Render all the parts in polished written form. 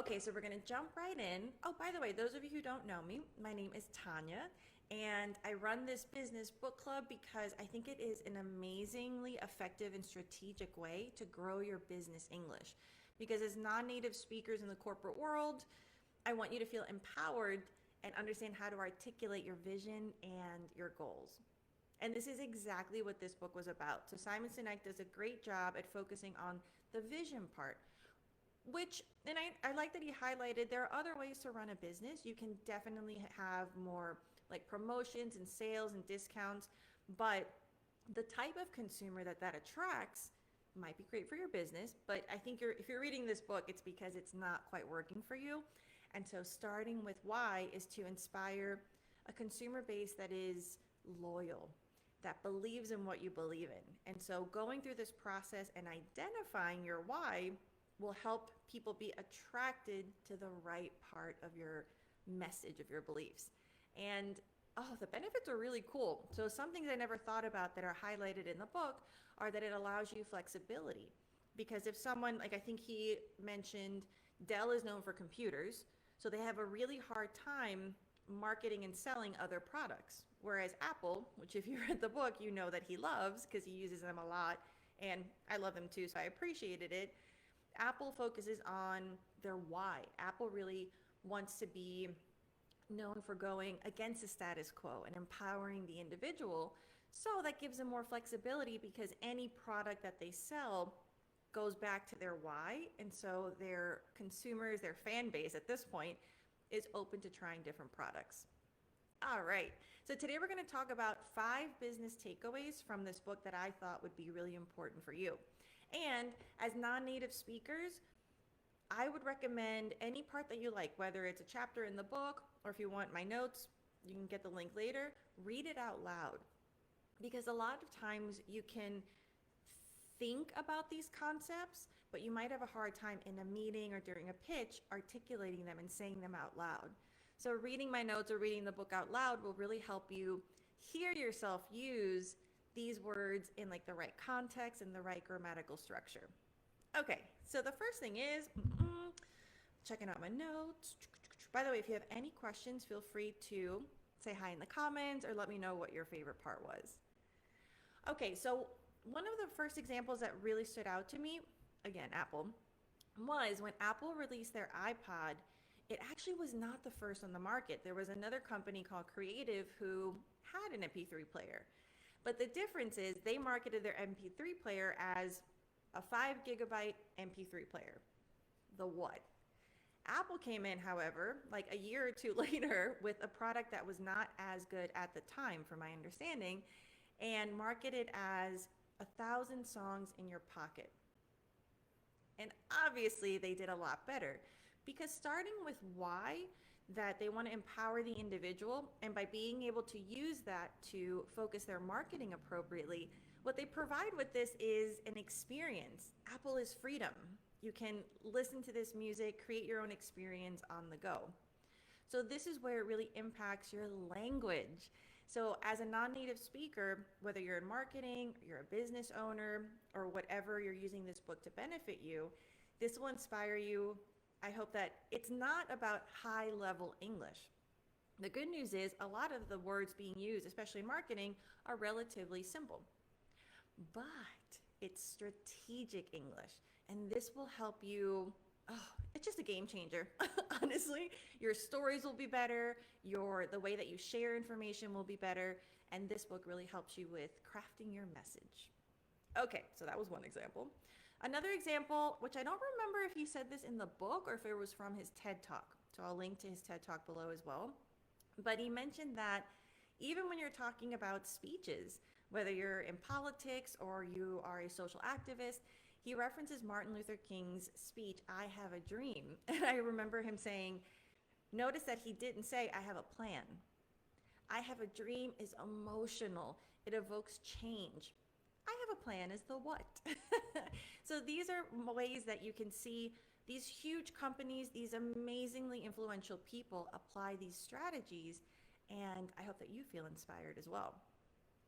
Okay, so we're going to jump right in. Oh, by the way, those of you who don't know me, my name is Tanya, and I run this business book club because I think it is an amazingly effective and strategic way to grow your business English. Because as non native speakers in the corporate world, I want you to feel empowered and understand how to articulate your vision and your goals. And this is exactly what this book was about. So Simon Sinek does a great job at focusing on the vision part, which, and I like that he highlighted there are other ways to run a business. You can definitely have more like promotions and sales and discounts, but the type of consumer that attracts might be great for your business. But I think if you're reading this book, it's because it's not quite working for you. And so starting with why is to inspire a consumer base that is loyal, that believes in what you believe in. And so going through this process and identifying your why will help people be attracted to the right part of your message, of your beliefs. And oh, the benefits are really cool. So some things I never thought about that are highlighted in the book are that it allows you flexibility. Because if someone, like I think he mentioned, Dell is known for computers, so they have a really hard time marketing and selling other products. Whereas Apple, which if you read the book, you know that he loves because he uses them a lot, and I love them too, so I appreciated it. Apple focuses on their why. Apple really wants to be known for going against the status quo and empowering the individual. So that gives them more flexibility because any product that they sell goes back to their why. And so their consumers, their fan base at this point is open to trying different products. All right. So today we're going to talk about 5 business takeaways from this book that I thought would be really important for you. And as non-native speakers, I would recommend any part that you like, whether it's a chapter in the book or if you want my notes, you can get the link later. Read it out loud because a lot of times you can think about these concepts, but you might have a hard time in a meeting or during a pitch articulating them and saying them out loud. So reading my notes or reading the book out loud will really help you hear yourself use these words in like the right context and the right grammatical structure. Okay, so the first thing is checking out my notes. By the way, if you have any questions, feel free to say hi in the comments or let me know what your favorite part was. Okay, so one of the first examples that really stood out to me, again, Apple, was when Apple released their iPod. It actually was not the first on the market. There was another company called Creative who had an MP3 player. But the difference is they marketed their MP3 player as a 5 gigabyte MP3 player. The what? Apple came in, however, like a year or two later with a product that was not as good at the time, from my understanding, and marketed as 1,000 songs in your pocket. And obviously they did a lot better because starting with why, that they want to empower the individual, and by being able to use that to focus their marketing appropriately, what they provide with this is an experience. Apple is freedom. You can listen to this music, create your own experience on the go. So this is where it really impacts your language. So as a non-native speaker, whether you're in marketing, you're a business owner, or whatever you're using this book to benefit you, this will inspire you. I hope that it's not about high-level English. The good news is a lot of the words being used, especially in marketing, are relatively simple. But it's strategic English, and this will help you. Oh, it's just a game changer. Honestly, your stories will be better, the way that you share information will be better, and this book really helps you with crafting your message. Okay, so that was one example. Another example, which I don't remember if he said this in the book or if it was from his TED Talk. So I'll link to his TED Talk below as well. But he mentioned that even when you're talking about speeches, whether you're in politics or you are a social activist, he references Martin Luther King's speech, "I Have a Dream." And I remember him saying, notice that he didn't say, "I have a plan." "I have a dream" is emotional. It evokes change. "I have a plan" is the what. So these are ways that you can see these huge companies, these amazingly influential people apply these strategies, and I hope that you feel inspired as well.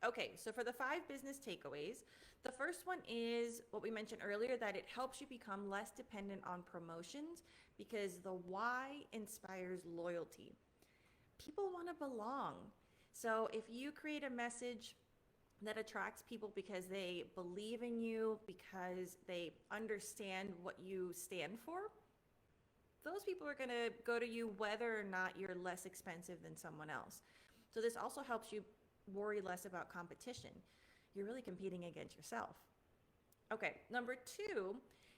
Okay, so for the 5 business takeaways, the first one is what we mentioned earlier, that it helps you become less dependent on promotions because the why inspires loyalty. People want to belong. So if you create a message that attracts people because they believe in you, because they understand what you stand for, those people are going to go to you whether or not you're less expensive than someone else. So this also helps you worry less about competition. You're really competing against yourself. Okay, number 2,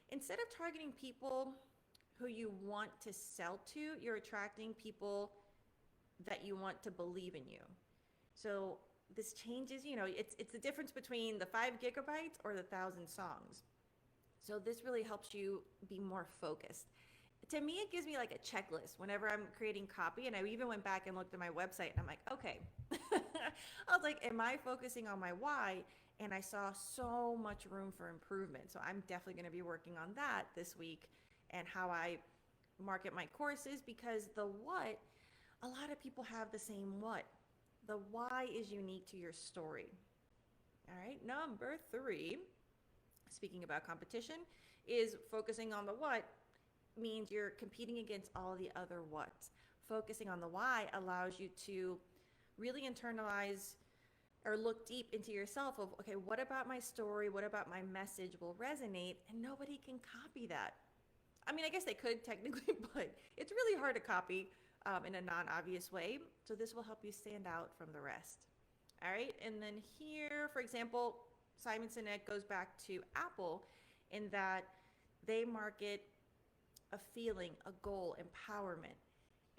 instead of targeting people who you want to sell to, you're attracting people that you want to believe in you. So this changes, it's the difference between the 5 gigabytes or the 1,000 songs. So this really helps you be more focused. To me, it gives me like a checklist whenever I'm creating copy. And I even went back and looked at my website and I'm like, okay. I was like, am I focusing on my why? And I saw so much room for improvement. So I'm definitely going to be working on that this week and how I market my courses, because the what, a lot of people have the same what. The why is unique to your story. All right, number 3, speaking about competition, is focusing on the what means you're competing against all the other whats. Focusing on the why allows you to really internalize or look deep into yourself of, okay, what about my story, what about my message will resonate, and nobody can copy that. I mean, I guess they could technically, but it's really hard to copy in a non-obvious way. So this will help you stand out from the rest. All right, and then here, for example, Simon Sinek goes back to Apple in that they market a feeling, a goal, empowerment.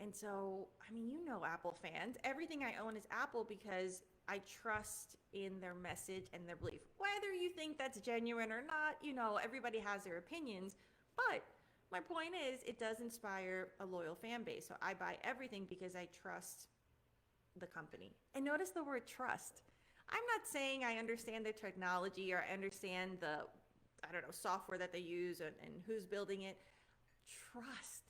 And so, I mean, Apple fans, everything I own is Apple because I trust in their message and their belief. Whether you think that's genuine or not, everybody has their opinions. But my point is, it does inspire a loyal fan base. So I buy everything because I trust the company. And notice the word trust. I'm not saying I understand the technology or I understand the, software that they use and who's building it. Trust.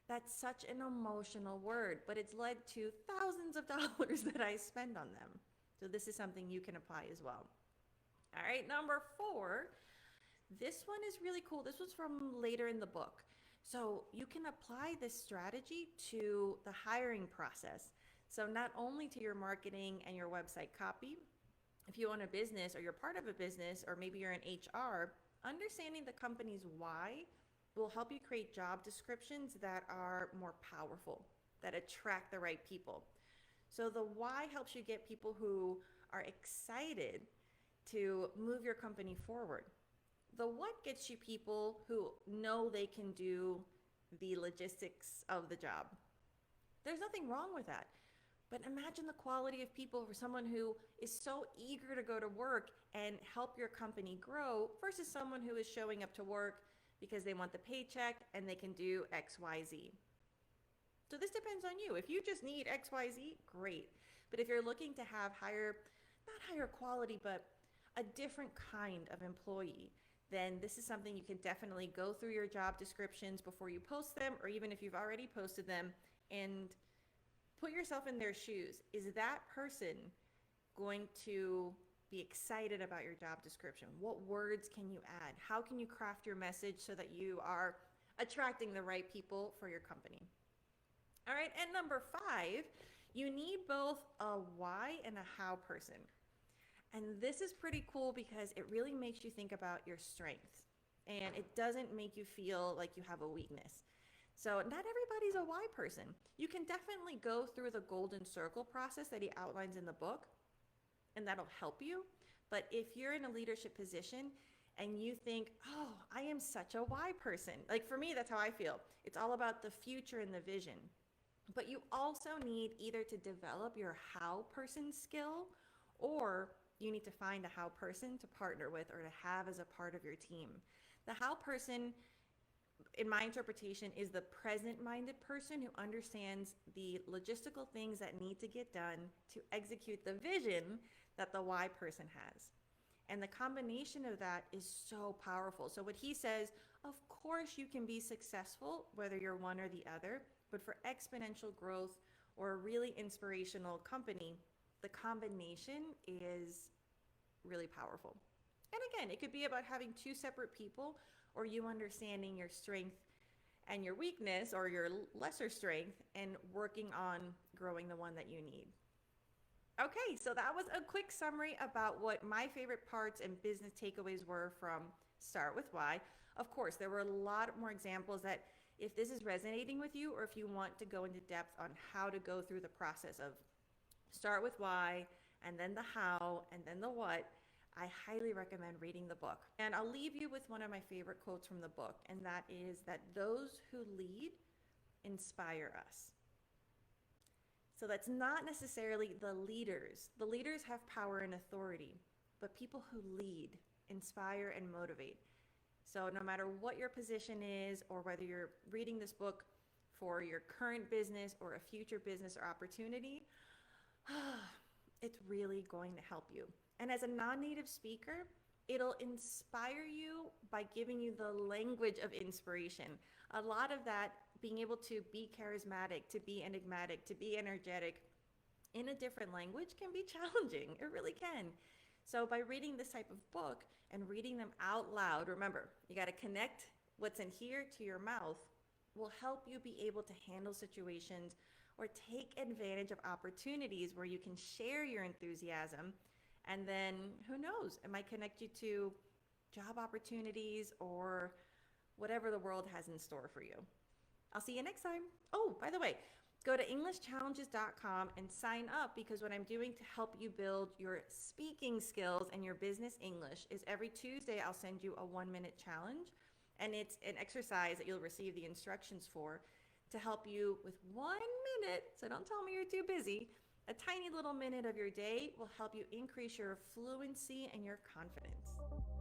That's such an emotional word, but it's led to thousands of dollars that I spend on them. So this is something you can apply as well. All right, number 4. This one is really cool. This was from later in the book. So you can apply this strategy to the hiring process. So not only to your marketing and your website copy, if you own a business or you're part of a business or maybe you're in HR, understanding the company's why will help you create job descriptions that are more powerful, that attract the right people. So the why helps you get people who are excited to move your company forward. The what gets you people who know they can do the logistics of the job. There's nothing wrong with that. But imagine the quality of people for someone who is so eager to go to work and help your company grow versus someone who is showing up to work because they want the paycheck and they can do XYZ. So this depends on you. If you just need XYZ, great. But if you're looking to have not higher quality, but a different kind of employee, then this is something you can definitely go through your job descriptions before you post them, or even if you've already posted them, and put yourself in their shoes. Is that person going to be excited about your job description? What words can you add? How can you craft your message so that you are attracting the right people for your company? All right, and number 5, you need both a why and a how person. And this is pretty cool because it really makes you think about your strengths and it doesn't make you feel like you have a weakness. So not everybody's a why person. You can definitely go through the golden circle process that he outlines in the book, and that'll help you. But if you're in a leadership position and you think, oh, I am such a why person. Like for me, that's how I feel. It's all about the future and the vision. But you also need either to develop your how person skill, or you need to find a how person to partner with or to have as a part of your team. The how person, in my interpretation, is the present-minded person who understands the logistical things that need to get done to execute the vision that the why person has. And the combination of that is so powerful. So what he says, of course you can be successful whether you're one or the other, but for exponential growth or a really inspirational company, the combination is really powerful. And again, it could be about having two separate people, or you understanding your strength and your weakness, or your lesser strength, and working on growing the one that you need. Okay, so that was a quick summary about what my favorite parts and business takeaways were from Start With Why. Of course, there were a lot more examples that if this is resonating with you, or if you want to go into depth on how to go through the process of start with why, and then the how, and then the what, I highly recommend reading the book. And I'll leave you with one of my favorite quotes from the book, and that is that those who lead inspire us. So that's not necessarily the leaders. The leaders have power and authority, but people who lead inspire and motivate. So no matter what your position is, or whether you're reading this book for your current business or a future business or opportunity, it's really going to help you. And as a non-native speaker, it'll inspire you by giving you the language of inspiration. A lot of that, being able to be charismatic, to be enigmatic, to be energetic in a different language, can be challenging. It really can. So by reading this type of book and reading them out loud, remember, you got to connect what's in here to your mouth, will help you be able to handle situations or take advantage of opportunities where you can share your enthusiasm. And then who knows, it might connect you to job opportunities or whatever the world has in store for you. I'll see you next time. Oh, by the way, go to EnglishChallenges.com and sign up, because what I'm doing to help you build your speaking skills and your business English is every Tuesday I'll send you a 1-minute challenge. And it's an exercise that you'll receive the instructions for to help you with 1 minute. So don't tell me you're too busy. A tiny little minute of your day will help you increase your fluency and your confidence.